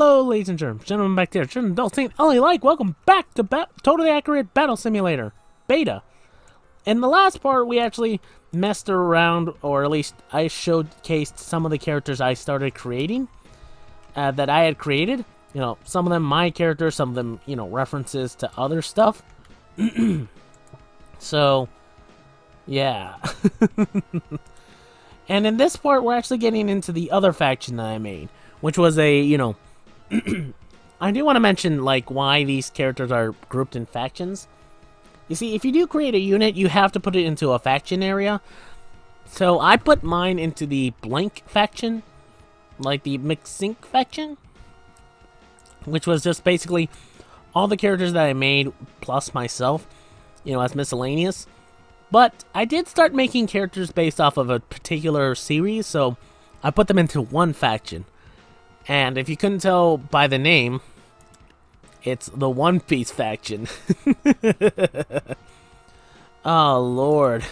Hello, ladies and gentlemen back there. Children, adults, teen, only like. Welcome back to Totally Accurate Battle Simulator Beta. In the last part, we actually messed around, or at least I showcased some of the characters I started creating, that I had created. You know, some of them my characters, some of them, you know, references to other stuff. So, yeah. And in this part, we're actually getting into the other faction that I made, which was a, you know, I do want to mention, like, why these characters are grouped in factions. You see, if you do create a unit, you have to put it into a faction area. So I put mine into the blank faction, like the Mixink faction, which was just basically all the characters that I made plus myself, you know, as miscellaneous. But I did start making characters based off of a particular series, so I put them into one faction. And if you couldn't tell by the name, it's the One Piece faction. Oh, Lord.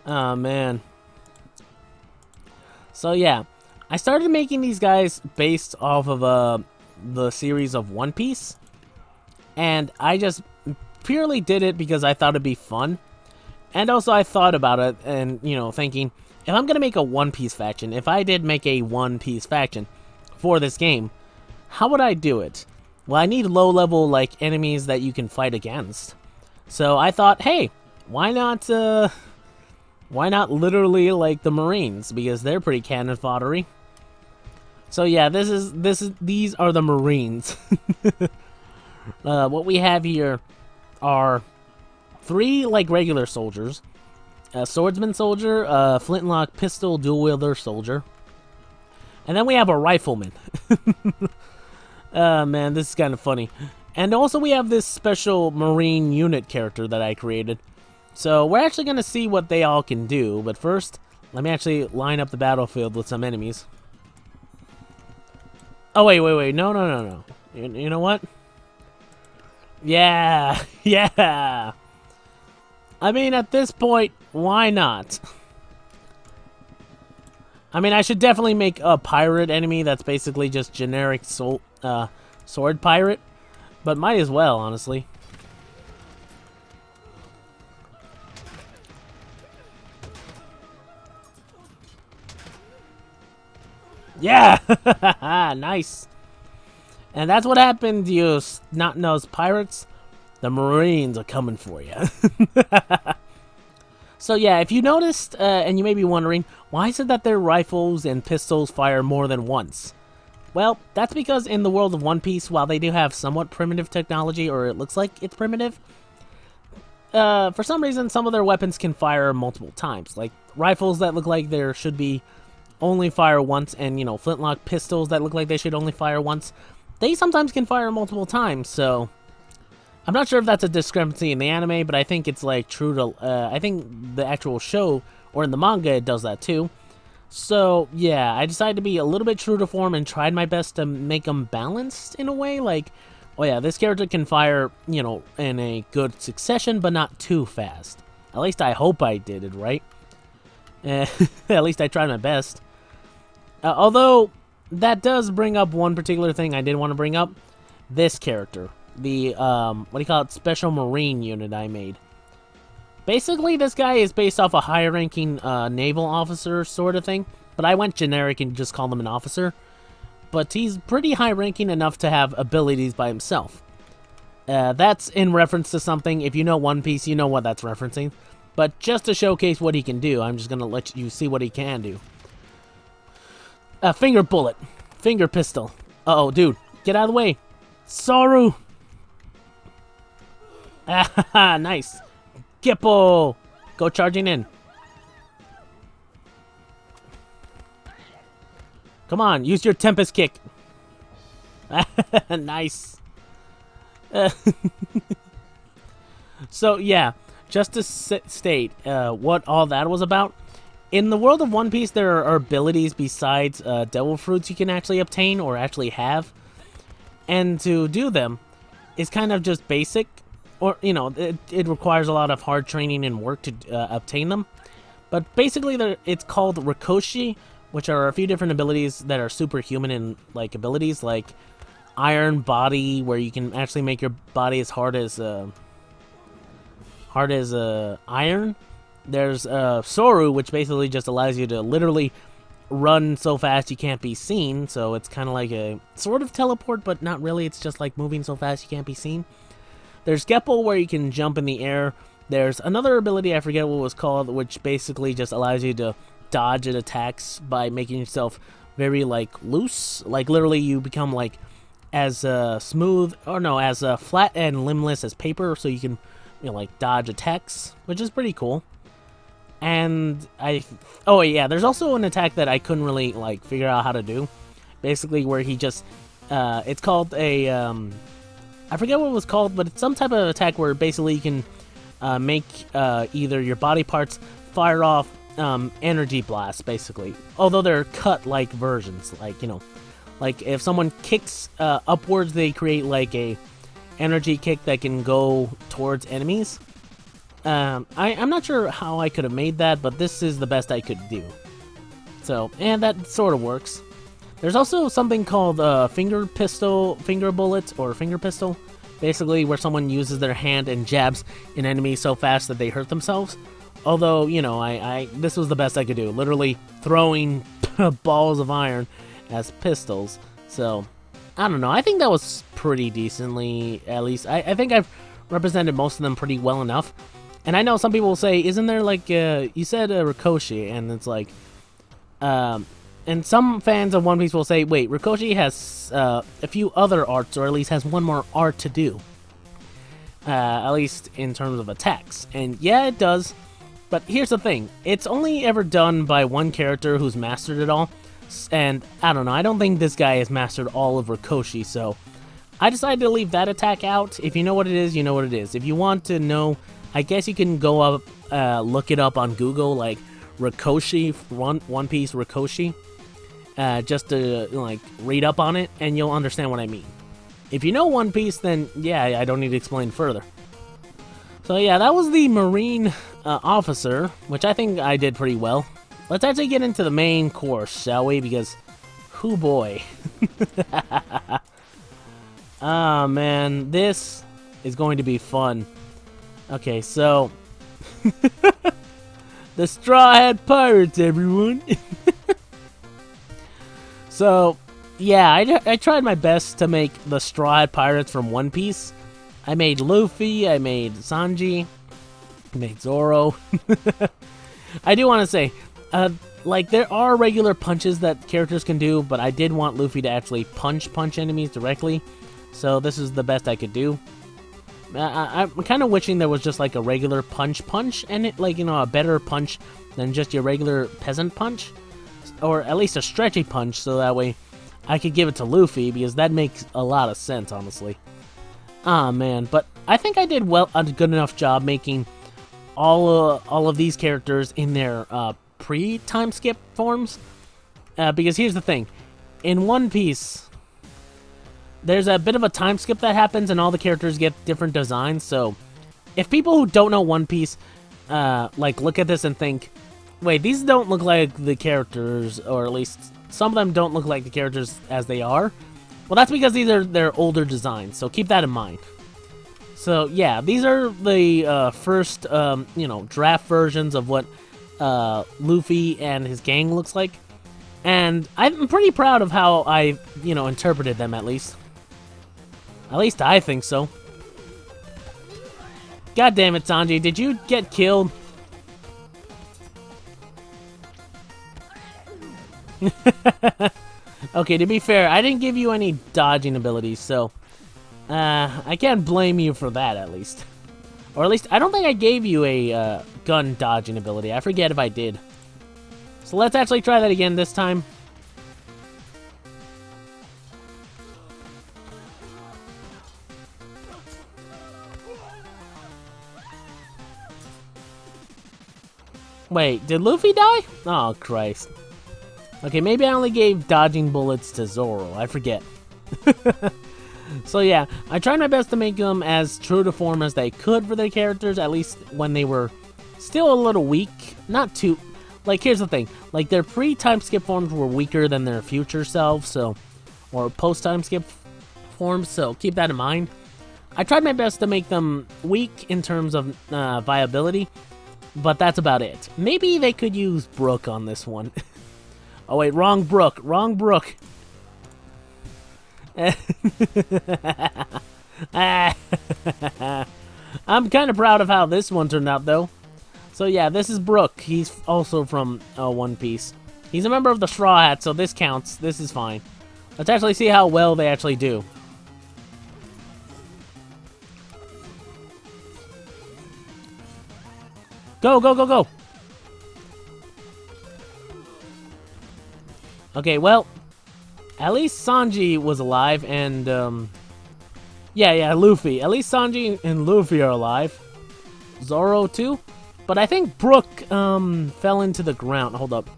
Oh, man. So, yeah. I started making these guys based off of the series of One Piece. And I just purely did it because I thought it'd be fun. And also I thought about it and, you know, thinking, if I'm going to make a One Piece faction, if I did make a One Piece faction for this game, how would I do it? Well, I need low-level, like, enemies that you can fight against. So I thought, hey, why not literally, like, the Marines? Because they're pretty cannon foddery. So yeah, these are the Marines. What we have here are 3, like, regular soldiers, a swordsman soldier, a flintlock pistol dual wielder soldier, and then we have a rifleman. Man, this is kind of funny. And also we have this special Marine unit character that I created. So we're actually going to see what they all can do, but first, let me actually line up the battlefield with some enemies. Oh, wait, no. You know what? Yeah, yeah. I mean, at this point, why not? I mean, I should definitely make a pirate enemy that's basically just generic sword pirate, but might as well, honestly. Yeah! Nice. And that's what happened, you snot-nosed pirates. The Marines are coming for you. So yeah, if you noticed, and you may be wondering, why is it that their rifles and pistols fire more than once? Well, that's because in the world of One Piece, while they do have somewhat primitive technology, or it looks like it's primitive, for some reason, some of their weapons can fire multiple times. Like, rifles that look like there should be only fire once, and, you know, flintlock pistols that look like they should only fire once. They sometimes can fire multiple times, so I'm not sure if that's a discrepancy in the anime, but I think it's, like, true to, I think the actual show, or in the manga, it does that too. So, yeah, I decided to be a little bit true to form and tried my best to make them balanced in a way, like, oh yeah, this character can fire, you know, in a good succession, but not too fast. At least I hope I did it right. At least I tried my best. Although, that does bring up one particular thing I did want to bring up. This character. The, what do you call it? Special Marine unit I made. Basically, this guy is based off a high-ranking naval officer sort of thing. But I went generic and just called him an officer. But he's pretty high-ranking enough to have abilities by himself. That's in reference to something. If you know One Piece, you know what that's referencing. But just to showcase what he can do, I'm just going to let you see what he can do. Finger bullet. Finger pistol. Uh-oh, dude. Get out of the way. Saru. Ah, nice. Gippo. Go charging in. Come on, use your Tempest kick. Nice. So, yeah. Just to state what all that was about. In the world of One Piece, there are abilities besides devil fruits you can actually obtain or actually have. And to do them is kind of just basic. Or, you know, it requires a lot of hard training and work to obtain them. But basically, it's called Rikoshi, which are a few different abilities that are superhuman in like abilities, like Iron Body, where you can actually make your body as hard as iron. There's Soru, which basically just allows you to literally run so fast you can't be seen, so it's kind of like a sort of teleport, but not really. It's just like moving so fast you can't be seen. There's Gepple, where you can jump in the air. There's another ability, I forget what it was called, which basically just allows you to dodge at attacks by making yourself very, like, loose. Like, literally, you become, like, as smooth, or no, as flat and limbless as paper, so you can, you know, like, dodge attacks, which is pretty cool. And oh yeah, there's also an attack that I couldn't really, like, figure out how to do. Basically, where he just, it's called a, I forget what it was called, but it's some type of attack where basically you can make either your body parts fire off energy blasts, basically. Although they're cut-like versions, like, you know, like if someone kicks upwards, they create like a energy kick that can go towards enemies. I'm not sure how I could have made that, but this is the best I could do. So, and that sort of works. There's also something called finger bullet, or finger pistol. Basically, where someone uses their hand and jabs an enemy so fast that they hurt themselves. Although, you know, this was the best I could do. Literally throwing balls of iron as pistols. So, I don't know. I think that was pretty decently, at least. I think I've represented most of them pretty well enough. And I know some people will say, isn't there, like, you said Rikoshi, and it's like, and some fans of One Piece will say, wait, Rikoshi has a few other arts, or at least has one more art to do. At least in terms of attacks. And yeah, it does. But here's the thing. It's only ever done by one character who's mastered it all. And I don't know. I don't think this guy has mastered all of Rikoshi, so I decided to leave that attack out. If you know what it is, you know what it is. If you want to know, I guess you can go up, look it up on Google, like Rikoshi, One Piece Rikoshi. Just to, like, read up on it, and you'll understand what I mean. If you know One Piece, then yeah, I don't need to explain further. So yeah, that was the Marine officer, which I think I did pretty well. Let's actually get into the main course, shall we? Because, hoo boy. Ah, man, this is going to be fun. Okay, so the Straw Hat Pirates, everyone. So, yeah, I tried my best to make the Straw Hat Pirates from One Piece. I made Luffy, I made Sanji, I made Zoro. I do want to say, like, there are regular punches that characters can do, but I did want Luffy to actually punch enemies directly, so this is the best I could do. I'm kind of wishing there was just, like, a regular punch, and it, like, you know, a better punch than just your regular peasant punch. Or at least a stretchy punch, so that way I could give it to Luffy, because that makes a lot of sense, honestly. Ah, man, but I think I did a good enough job making all of these characters in their pre-time skip forms. Because here's the thing. In One Piece, there's a bit of a time skip that happens, and all the characters get different designs, so if people who don't know One Piece, like, look at this and think, wait, these don't look like the characters, or at least some of them don't look like the characters as they are. Well, that's because these are their older designs, so keep that in mind. So, yeah, these are the first, you know, draft versions of what Luffy and his gang looks like. And I'm pretty proud of how I, you know, interpreted them, at least. At least I think so. God damn it, Sanji, did you get killed? Okay, to be fair, I didn't give you any dodging abilities, so I can't blame you for that, at least. Or at least, I don't think I gave you a gun dodging ability. I forget if I did. So let's actually try that again this time. Wait, did Luffy die? Oh, Christ. Okay, maybe I only gave dodging bullets to Zoro. I forget. So yeah, I tried my best to make them as true to form as they could for their characters, at least when they were still a little weak. Not too... like, here's the thing. Like, their pre-time skip forms were weaker than their future selves, so... Or post-time skip forms, so keep that in mind. I tried my best to make them weak in terms of viability, but that's about it. Maybe they could use Brook on this one. Oh wait, wrong Brook. Wrong Brook. I'm kind of proud of how this one turned out, though. So yeah, this is Brook. He's also from One Piece. He's a member of the Straw Hats, so this counts. This is fine. Let's actually see how well they actually do. Go, go, go, go! Okay, well, at least Sanji was alive, and, yeah, Luffy. At least Sanji and Luffy are alive. Zoro, too? But I think Brook, fell into the ground. Hold up.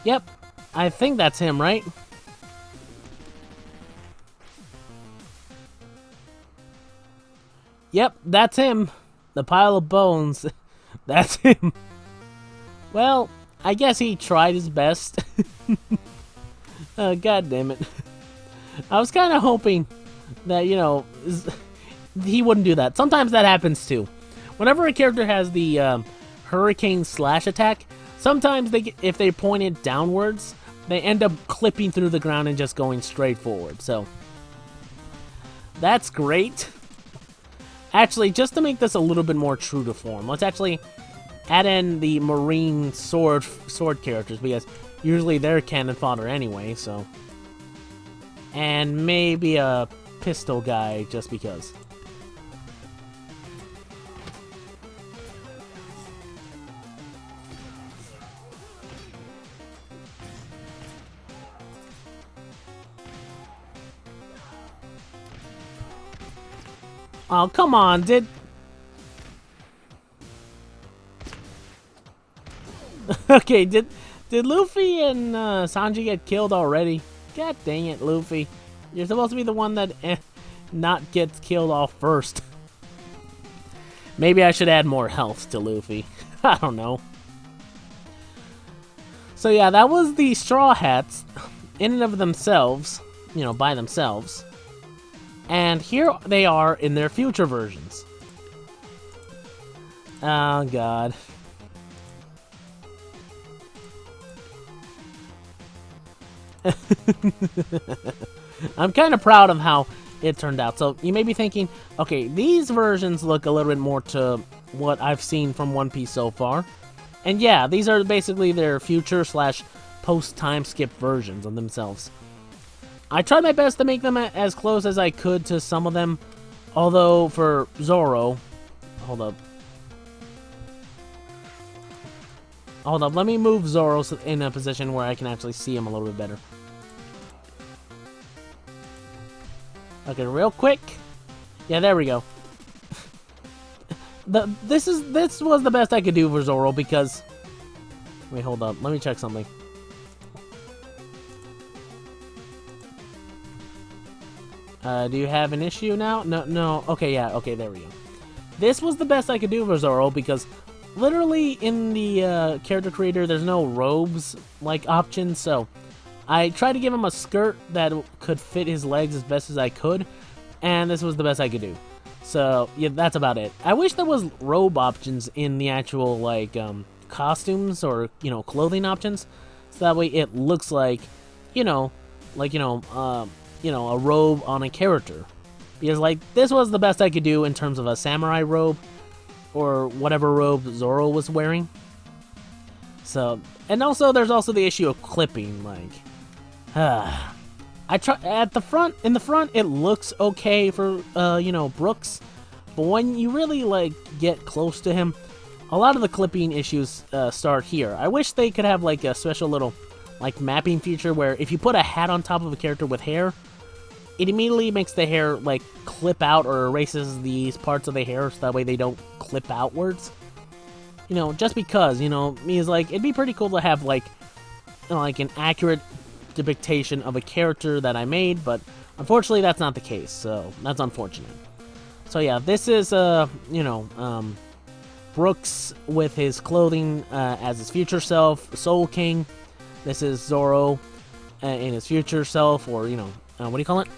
Yep, I think that's him, right? Yep, that's him. The pile of bones. That's him. Well, I guess he tried his best. God damn it. I was kind of hoping that, you know, he wouldn't do that. Sometimes that happens too. Whenever a character has the hurricane slash attack, sometimes if they point it downwards, they end up clipping through the ground and just going straight forward. So, that's great. Actually, just to make this a little bit more true to form, let's actually add in the marine sword characters, because usually they're cannon fodder anyway, so... And maybe a pistol guy, just because. Oh, come on, Okay, did Luffy and Sanji get killed already? God dang it, Luffy. You're supposed to be the one that not gets killed off first. Maybe I should add more health to Luffy. I don't know. So yeah, that was the Straw Hats in and of themselves, you know, by themselves. And here they are in their future versions. Oh, God. I'm kind of proud of how it turned out. So you may be thinking, okay, these versions look a little bit more to what I've seen from One Piece so far. And yeah, these are basically their future slash post-time skip versions of themselves. I tried my best to make them as close as I could to some of them, although for Zoro... Hold up, let me move Zoro in a position where I can actually see him a little bit better. Okay, real quick. Yeah, there we go. This was the best I could do for Zoro because... Wait, hold up, let me check something. Do you have an issue now? No. Okay, yeah. Okay, there we go. This was the best I could do for Zoro because literally in the character creator, there's no robes like option. So I tried to give him a skirt that could fit his legs as best as I could, and this was the best I could do. So yeah, that's about it. I wish there was robe options in the actual like costumes or clothing options, so that way it looks like a robe on a character. Because, like, this was the best I could do in terms of a samurai robe, or whatever robe Zoro was wearing. So, and also, there's also the issue of clipping, like, I try, in the front, it looks okay for, Brooks, but when you really, like, get close to him, a lot of the clipping issues, start here. I wish they could have, like, a special little, like, mapping feature where if you put a hat on top of a character with hair, it immediately makes the hair, like, clip out or erases these parts of the hair so that way they don't clip outwards. Just because, means, like, it'd be pretty cool to have, like, like an accurate depiction of a character that I made, but unfortunately that's not the case, so that's unfortunate. So yeah, this is, Brooks with his clothing as his future self, Soul King. This is Zoro in his future self, or, you know, what do you call it?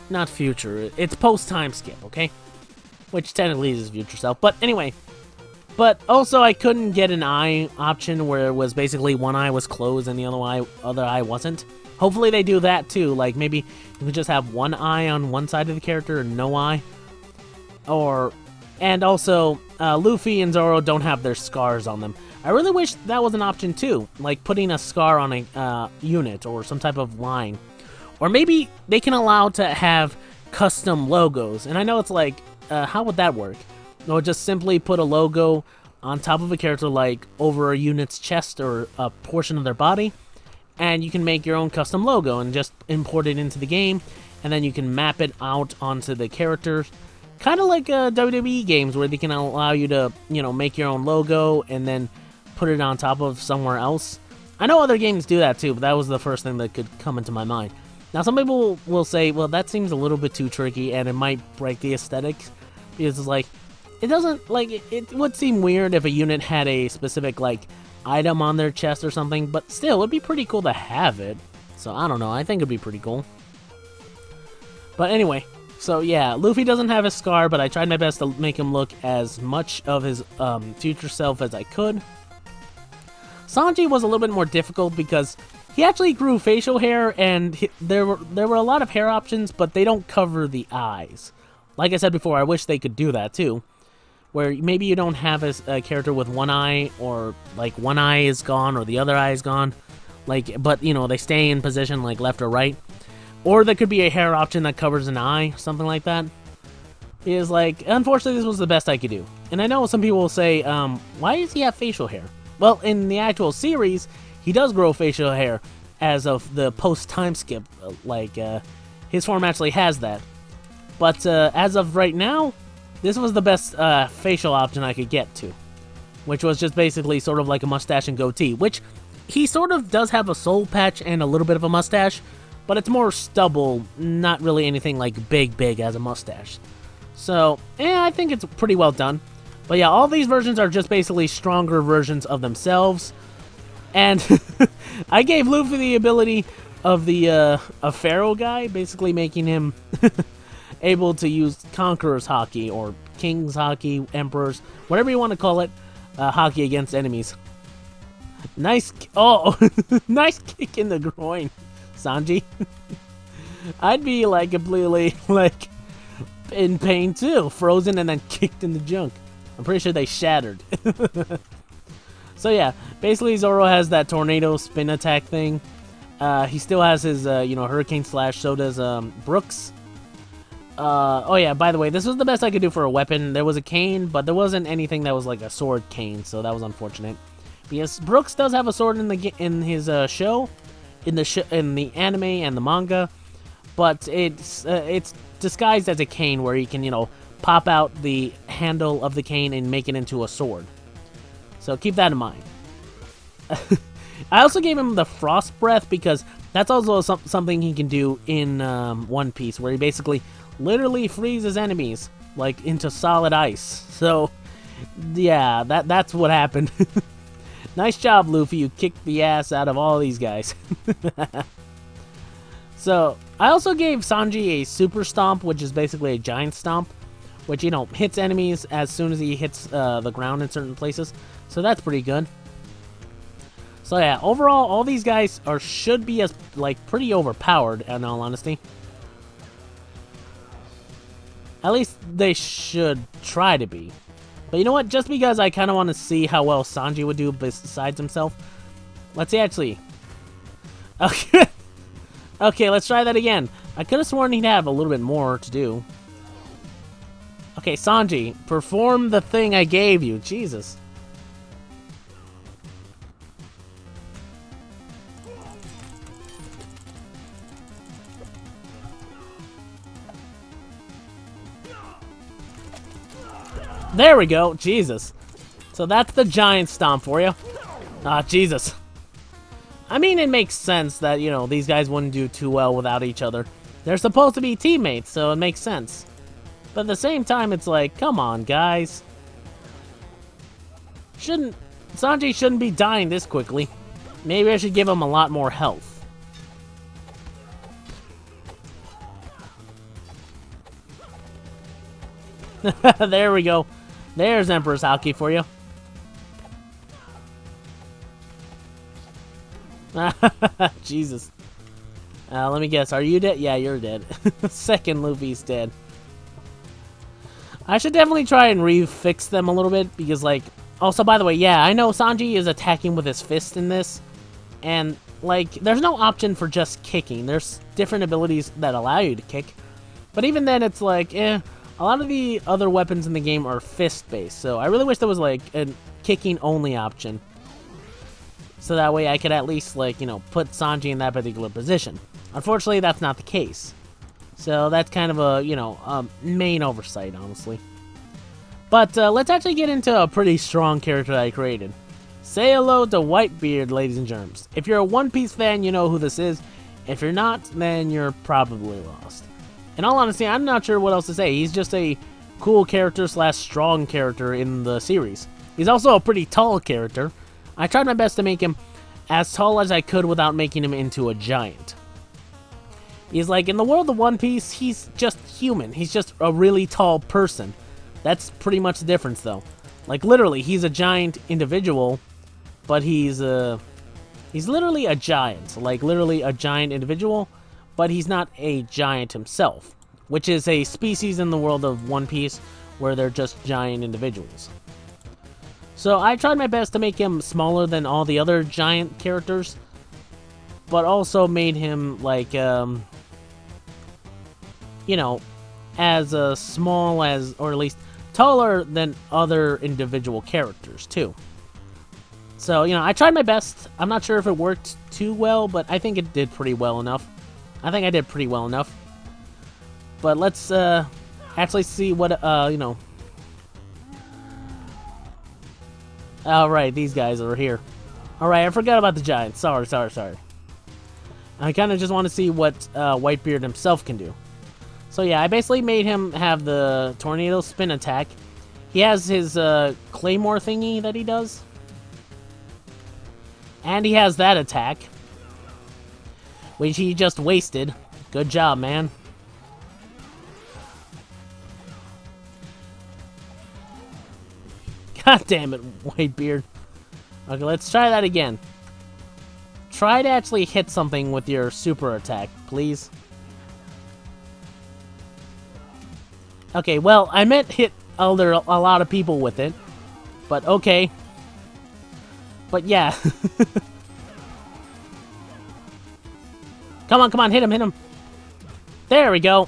Not future, it's post-time skip, okay? Which technically is his future self, but anyway. But also, I couldn't get an eye option where it was basically one eye was closed and the other eye wasn't. Hopefully they do that too, like maybe you could just have one eye on one side of the character and no eye. And also, Luffy and Zoro don't have their scars on them. I really wish that was an option too, like putting a scar on a unit or some type of line. Or maybe they can allow to have custom logos. And I know it's like, how would that work? Or just simply put a logo on top of a character, like over a unit's chest or a portion of their body. And you can make your own custom logo and just import it into the game. And then you can map it out onto the characters. Kind of like WWE games where they can allow you to, you know, make your own logo and then put it on top of somewhere else. I know other games do that too, but that was the first thing that could come into my mind. Now, some people will say, well, that seems a little bit too tricky and it might break the aesthetics. Because it's like, it doesn't, like, it would seem weird if a unit had a specific, like, item on their chest or something. But still, it'd be pretty cool to have it. So, I don't know. I think it'd be pretty cool. But anyway, so yeah, Luffy doesn't have a scar, but I tried my best to make him look as much of his future self as I could. Sanji was a little bit more difficult because he actually grew facial hair, and there were a lot of hair options, but they don't cover the eyes. Like I said before, I wish they could do that too, where maybe you don't have a character with one eye, or like one eye is gone or the other eye is gone, like, but you know, they stay in position like left or right. Or there could be a hair option that covers an eye, something like that. Is like, unfortunately, this was the best I could do. And I know some people will say, why does he have facial hair? Well, in the actual series, he does grow facial hair as of the post-time skip. His form actually has that. But as of right now, this was the best facial option I could get to. Which was just basically sort of like a mustache and goatee. Which, he sort of does have a soul patch and a little bit of a mustache. But it's more stubble, not really anything like big as a mustache. So, I think it's pretty well done. But yeah, all these versions are just basically stronger versions of themselves. And I gave Luffy the ability of the Pharaoh guy, basically making him able to use Conqueror's Haki, or King's Haki, Emperor's, whatever you want to call it, Haki against enemies. Nice, nice kick in the groin, Sanji. I'd be like completely like in pain too, frozen and then kicked in the junk. I'm pretty sure they shattered. So yeah, basically Zoro has that tornado spin attack thing. He still has his Hurricane Slash. So does Brooks. Oh yeah, by the way, this was the best I could do for a weapon. There was a cane, but there wasn't anything that was like a sword cane, so that was unfortunate. Because Brooks does have a sword in his show, in the anime and the manga, but it's disguised as a cane where he can, pop out the handle of the cane and make it into a sword. So keep that in mind. I also gave him the Frost Breath because that's also something he can do in One Piece, where he basically literally freezes enemies like into solid ice. So yeah, that's what happened. Nice job, Luffy. You kicked the ass out of all these guys. So I also gave Sanji a Super Stomp, which is basically a giant stomp, which, hits enemies as soon as he hits the ground in certain places. So that's pretty good. So yeah, overall, all these guys should be pretty overpowered, in all honesty. At least they should try to be. But you know what? Just because I kind of want to see how well Sanji would do besides himself, let's see actually. Okay, okay, let's try that again. I could have sworn he'd have a little bit more to do. Okay, Sanji, perform the thing I gave you. Jesus. There we go. Jesus. So that's the giant stomp for you. Ah, Jesus. I mean, it makes sense that, these guys wouldn't do too well without each other. They're supposed to be teammates, so it makes sense. But at the same time, it's like, come on, guys. Sanji shouldn't be dying this quickly. Maybe I should give him a lot more health. There we go. There's Emperor's Haki for you. Jesus. Let me guess. Are you dead? Yeah, you're dead. Second Luffy's dead. I should definitely try and refix them a little bit because, like... Also, by the way, yeah, I know Sanji is attacking with his fist in this. And, like, there's no option for just kicking. There's different abilities that allow you to kick. But even then, it's like, a lot of the other weapons in the game are fist-based. So I really wish there was, like, a kicking-only option. So that way I could at least, like, you know, put Sanji in that particular position. Unfortunately, that's not the case. So that's kind of a, you know, main oversight, honestly. But let's actually get into a pretty strong character that I created. Say hello to Whitebeard, ladies and germs. If you're a One Piece fan, you know who this is. If you're not, then you're probably lost. In all honesty, I'm not sure what else to say. He's just a cool character slash strong character in the series. He's also a pretty tall character. I tried my best to make him as tall as I could without making him into a giant. He's like, in the world of One Piece, he's just human. He's just a really tall person. That's pretty much the difference, though. Like, literally, he's a giant individual, but he's literally a giant. Like, literally a giant individual, but he's not a giant himself, which is a species in the world of One Piece where they're just giant individuals. So I tried my best to make him smaller than all the other giant characters, but also made him, like, you know, as small as, or at least taller than other individual characters, too. So, you know, I tried my best. I'm not sure if it worked too well, but I think it did pretty well enough. I think I did pretty well enough. But let's actually see what, you know... Alright, these guys are here. Alright, I forgot about the giants. Sorry. I kind of just want to see what Whitebeard himself can do. So yeah, I basically made him have the tornado spin attack. He has his claymore thingy that he does. And he has that attack, which he just wasted. Good job, man. God damn it, Whitebeard. Okay, let's try that again. Try to actually hit something with your super attack, please. Okay, well, I meant hit a lot of people with it. But okay. But yeah. Come on, hit him. There we go.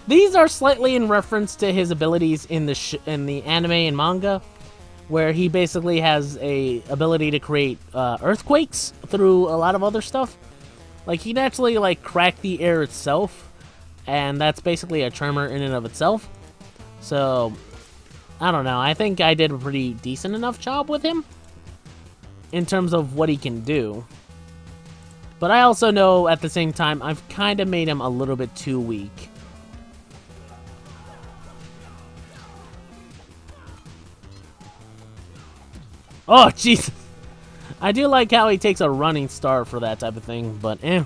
These are slightly in reference to his abilities in the anime and manga, where he basically has a ability to create earthquakes through a lot of other stuff. Like, he can actually, like, crack the air itself, and that's basically a tremor in and of itself. So, I don't know. I think I did a pretty decent enough job with him in terms of what he can do. But I also know, at the same time, I've kind of made him a little bit too weak. Oh, Jesus! I do like how he takes a running start for that type of thing, but eh.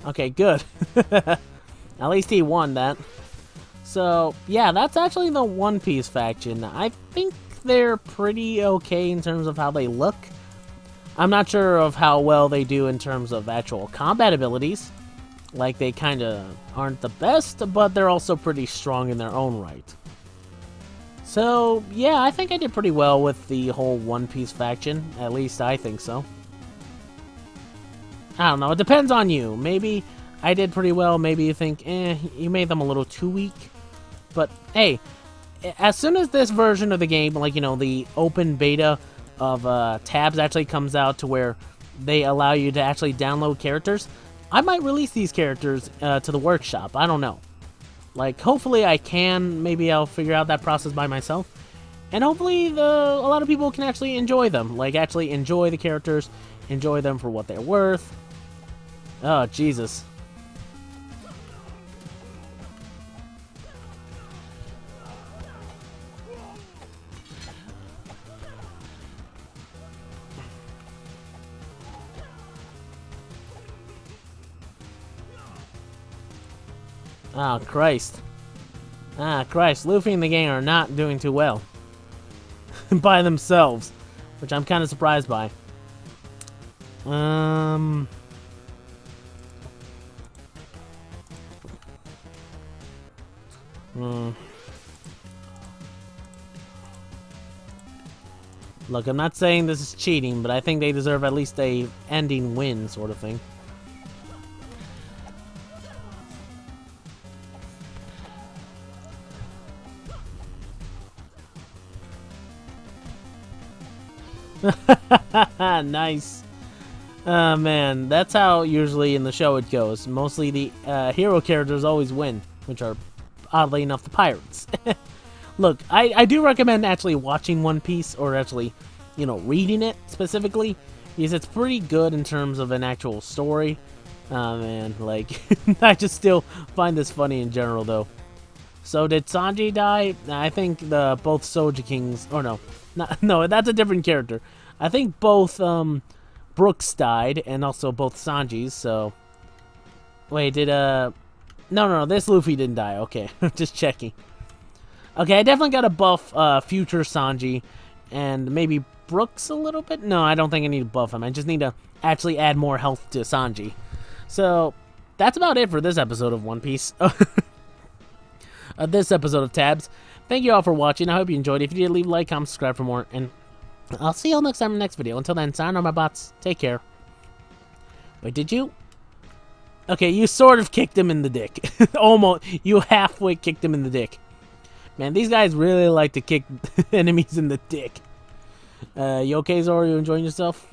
Okay, good. At least he won that. So, yeah, that's actually the One Piece faction. I think they're pretty okay in terms of how they look. I'm not sure of how well they do in terms of actual combat abilities. Like, they kind of aren't the best, but they're also pretty strong in their own right. So, yeah, I think I did pretty well with the whole One Piece faction. At least I think so. I don't know, it depends on you. Maybe I did pretty well, maybe you think, you made them a little too weak. But, hey, as soon as this version of the game, like, you know, the open beta of tabs actually comes out to where they allow you to actually download characters, I might release these characters to the workshop. I don't know. Like, hopefully I can. Maybe I'll figure out that process by myself. And hopefully a lot of people can actually enjoy them. Like, actually enjoy the characters, enjoy them for what they're worth. Oh, Jesus. Oh, Christ. Ah, Christ. Luffy and the gang are not doing too well. By themselves. Which I'm kind of surprised by. Hmm. Look, I'm not saying this is cheating, but I think they deserve at least a ending win sort of thing. Nice. Man, that's how usually in the show it goes. Mostly the hero characters always win, which are, oddly enough, the pirates. Look, I do recommend actually watching One Piece, or actually, you know, reading it specifically, because it's pretty good in terms of an actual story. Man, like, I just still find this funny in general, though. So did Sanji die? I think both Soja Kings, or no, no, that's a different character. I think both Brooks died, and also both Sanjis. So wait, no, this Luffy didn't die. Okay, just checking. Okay, I definitely got to buff future Sanji, and maybe Brooks a little bit. No, I don't think I need to buff him. I just need to actually add more health to Sanji. So that's about it for this episode of One Piece. This episode of Tabs. Thank you all for watching. I hope you enjoyed. If you did, leave a like, comment, subscribe for more, and I'll see you all next time in the next video. Until then, sayonara, my bots. Take care. Wait, did you? Okay, you sort of kicked him in the dick. Almost. You halfway kicked him in the dick. Man, these guys really like to kick enemies in the dick. You okay, Zoro? You enjoying yourself?